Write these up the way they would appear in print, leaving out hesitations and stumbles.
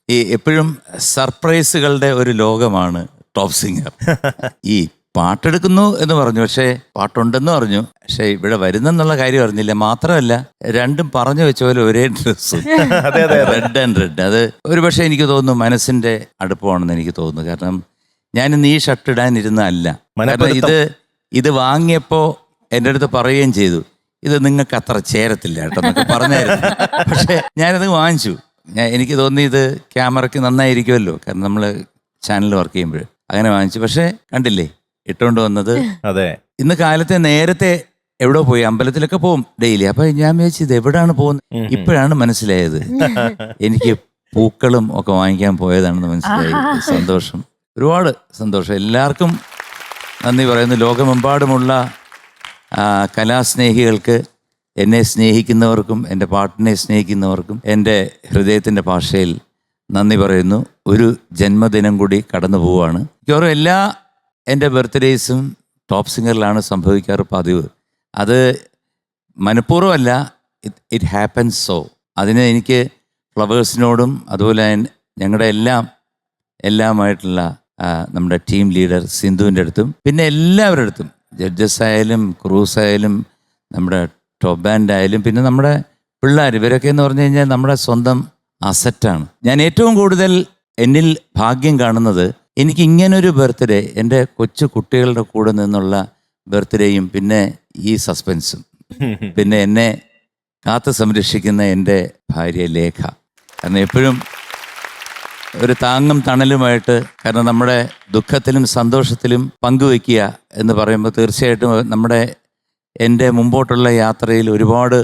ഈ എപ്പോഴും സർപ്രൈസുകളുടെ ഒരു ലോകമാണ് ടോപ്പ് സിംഗർ. ഈ പാട്ടെടുക്കുന്നു എന്ന് പറഞ്ഞു, പക്ഷേ പാട്ടുണ്ടെന്ന് പറഞ്ഞു, പക്ഷേ ഇവിടെ വരുന്നെന്നുള്ള കാര്യം അറിഞ്ഞില്ല. മാത്രമല്ല രണ്ടും പറഞ്ഞു വെച്ച പോലെ ഒരേ ഡ്രസ്സ്, റെഡ് ആൻഡ് റെഡ്. അത് ഒരു പക്ഷേ എനിക്ക് തോന്നുന്നു മനസ്സിന്റെ അടുപ്പമാണെന്ന് എനിക്ക് തോന്നുന്നു. കാരണം ഞാനിന്ന് ഈ ഷർട്ട് ഇടാനിരുന്നതല്ല. കാരണം ഇത് വാങ്ങിയപ്പോൾ എൻ്റെ അടുത്ത് പറയുകയും ചെയ്തു, ഇത് നിങ്ങൾക്ക് അത്ര ചേരത്തില്ല കേട്ടോ എന്നൊക്കെ പറഞ്ഞായിരുന്നു. പക്ഷേ ഞാനത് വാങ്ങിച്ചു. എനിക്ക് തോന്നി ഇത് ക്യാമറയ്ക്ക് നന്നായിരിക്കുമല്ലോ, കാരണം നമ്മൾ ചാനൽ വർക്ക് ചെയ്യുമ്പോൾ അങ്ങനെ വാങ്ങിച്ചു. പക്ഷേ കണ്ടില്ലേ ഇട്ടുകൊണ്ട് വന്നത്. അതെ, ഇന്ന് കാലത്തെ നേരത്തെ എവിടെ പോയി, അമ്പലത്തിലൊക്കെ പോകും ഡെയിലി. അപ്പൊ ഞാൻ വിചാരിച്ചു ഇത് എവിടാണ് പോകുന്നത്. ഇപ്പോഴാണ് മനസ്സിലായത് എനിക്ക് പൂക്കളും ഒക്കെ വാങ്ങിക്കാൻ പോയതാണെന്ന് മനസ്സിലായി. സന്തോഷം, ഒരുപാട് സന്തോഷം. എല്ലാവർക്കും നന്ദി പറയുന്നു. ലോകമെമ്പാടുമുള്ള കലാസ്നേഹികൾക്ക്, എന്നെ സ്നേഹിക്കുന്നവർക്കും എൻ്റെ പാട്ടിനെ സ്നേഹിക്കുന്നവർക്കും എൻ്റെ ഹൃദയത്തിൻ്റെ ഭാഷയിൽ നന്ദി പറയുന്നു. ഒരു ജന്മദിനം കൂടി കടന്നു പോവുകയാണ്. മിക്കവാറും എല്ലാ എൻ്റെ ബർത്ത്ഡേയ്സും ടോപ്പ് സിംഗറിലാണ് സംഭവിക്കാറ് പതിവ്. അത് മനഃപൂർവ്വമല്ല, ഇറ്റ് ഹാപ്പൻസ് സോ. അതിന് എനിക്ക് ഫ്ലവേഴ്സിനോടും അതുപോലെ ഞങ്ങളുടെ എല്ലാമായിട്ടുള്ള നമ്മുടെ ടീം ലീഡർ സിന്ധുവിൻ്റെ അടുത്തും പിന്നെ എല്ലാവരുടെ അടുത്തും, ജഡ്ജസ് ആയാലും ക്രൂസ് ആയാലും നമ്മുടെ ടോപ്പ് ബാൻഡ് ആയാലും പിന്നെ നമ്മുടെ പിള്ളേർ, ഇവരൊക്കെ എന്ന് പറഞ്ഞു കഴിഞ്ഞാൽ നമ്മുടെ സ്വന്തം അസറ്റാണ്. ഞാൻ ഏറ്റവും കൂടുതൽ എന്നിൽ ഭാഗ്യം കാണുന്നത് എനിക്ക് ഇങ്ങനൊരു ബർത്ത്ഡേ, എൻ്റെ കൊച്ചു കുട്ടികളുടെ കൂടെ നിന്നുള്ള ബർത്ത്ഡേയും പിന്നെ ഈ സസ്പെൻസും പിന്നെ എന്നെ കാത്തു സംരക്ഷിക്കുന്ന എൻ്റെ ഭാര്യ ലേഖ. കാരണം എപ്പോഴും ഒരു താങ്ങും തണലുമായിട്ട്, കാരണം നമ്മുടെ ദുഃഖത്തിലും സന്തോഷത്തിലും പങ്കുവെക്കുക എന്ന് പറയുമ്പോൾ തീർച്ചയായിട്ടും എൻ്റെ മുമ്പോട്ടുള്ള യാത്രയിൽ ഒരുപാട്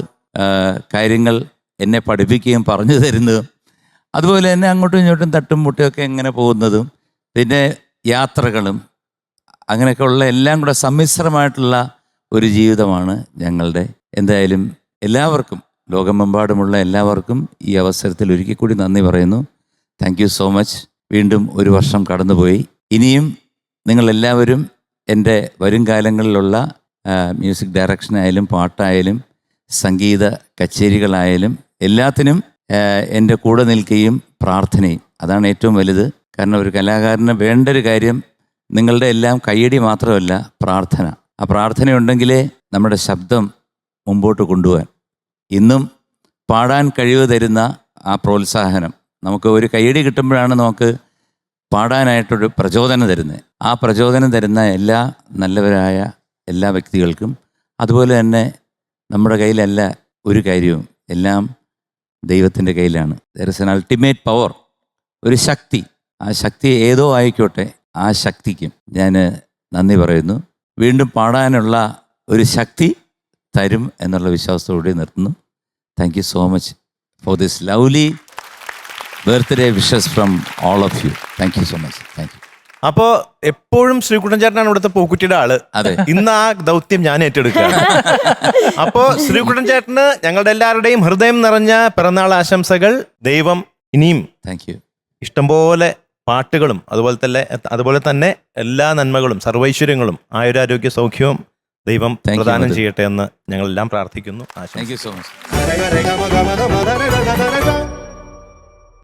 കാര്യങ്ങൾ എന്നെ പഠിപ്പിക്കുകയും പറഞ്ഞു തരുന്നതും അതുപോലെ തന്നെ അങ്ങോട്ടും ഇങ്ങോട്ടും തട്ടും മുട്ടുമൊക്കെ എങ്ങനെ പോകുന്നതും പിന്നെ യാത്രകളും അങ്ങനെയൊക്കെ ഉള്ള എല്ലാം കൂടെ സമ്മിശ്രമായിട്ടുള്ള ഒരു ജീവിതമാണ് ഞങ്ങളുടെ. എന്തായാലും എല്ലാവർക്കും, ലോകമെമ്പാടുമുള്ള എല്ലാവർക്കും ഈ അവസരത്തിൽ ഒരിക്കൽ കൂടി നന്ദി പറയുന്നു. Thank you so much. വീണ്ടും ഒരു വർഷം കടന്നുപോയി. ഇനിയും നിങ്ങളെല്ലാവരും എൻ്റെ വരും കാലങ്ങളിലുള്ള മ്യൂസിക് ഡയറക്ഷനായാലും പാട്ടായാലും സംഗീത കച്ചേരികളായാലും എല്ലാത്തിനും എൻ്റെ കൂടെ നിൽക്കുകയും പ്രാർത്ഥനയും, അതാണ് ഏറ്റവും വലുത്. കാരണം ഒരു കലാകാരന് വേണ്ട ഒരു കാര്യം നിങ്ങളുടെ എല്ലാം കയ്യടി മാത്രമല്ല, പ്രാർത്ഥന. ആ പ്രാർത്ഥനയുണ്ടെങ്കിലേ നമ്മുടെ ശബ്ദം മുമ്പോട്ട് കൊണ്ടുപോകാൻ, ഇന്നും പാടാൻ കഴിവ് തരുന്ന ആ പ്രോത്സാഹനം, നമുക്ക് ഒരു കയ്യടി കിട്ടുമ്പോഴാണ് നമുക്ക് പാടാനായിട്ടൊരു പ്രചോദനം തരുന്നത്. ആ പ്രചോദനം തരുന്ന എല്ലാ നല്ലവരായ എല്ലാ വ്യക്തികൾക്കും, അതുപോലെ തന്നെ നമ്മുടെ കയ്യിലല്ല ഒരു കാര്യവും, എല്ലാം ദൈവത്തിൻ്റെ കയ്യിലാണ്. There is an ultimate power, ഒരു ശക്തി. ആ ശക്തി ഏതോ ആയിക്കോട്ടെ, ആ ശക്തിക്കും ഞാൻ നന്ദി പറയുന്നു. വീണ്ടും പാടാനുള്ള ഒരു ശക്തി തരും എന്നുള്ള വിശ്വാസത്തോടെ നിർത്തുന്നു. Thank you so much for this lovely birthday wishes from all of you. Thank you so much. Thank you. അപ്പോ എപ്പോഴും ശ്രീകുട്ടൻ ചേട്ടനാണ് ഇവിടുത്തെ പൂക്കുറ്റിയുടെ ആള്. അതെ, ഇന്ന് ആ ദൗത്യം ഞാൻ ഏറ്റെടുക്കുകയാണ്. അപ്പോ ശ്രീകുട്ടൻ ചേട്ടന് ഞങ്ങളുടെ എല്ലാവരുടെയും ഹൃദയം നിറഞ്ഞ പിറന്നാൾ ആശംസകൾ. ദൈവം ഇനിയും താങ്ക് യു, ഇഷ്ടംപോലെ പാട്ടുകളും അതുപോലെ തന്നെ എല്ലാ നന്മകളും സർവൈശ്വര്യങ്ങളും ആയുരാരോഗ്യ സൗഖ്യവും ദൈവം പ്രദാനം ചെയ്യട്ടെ എന്ന് ഞങ്ങളെല്ലാം പ്രാർത്ഥിക്കുന്നു. Thank you so much.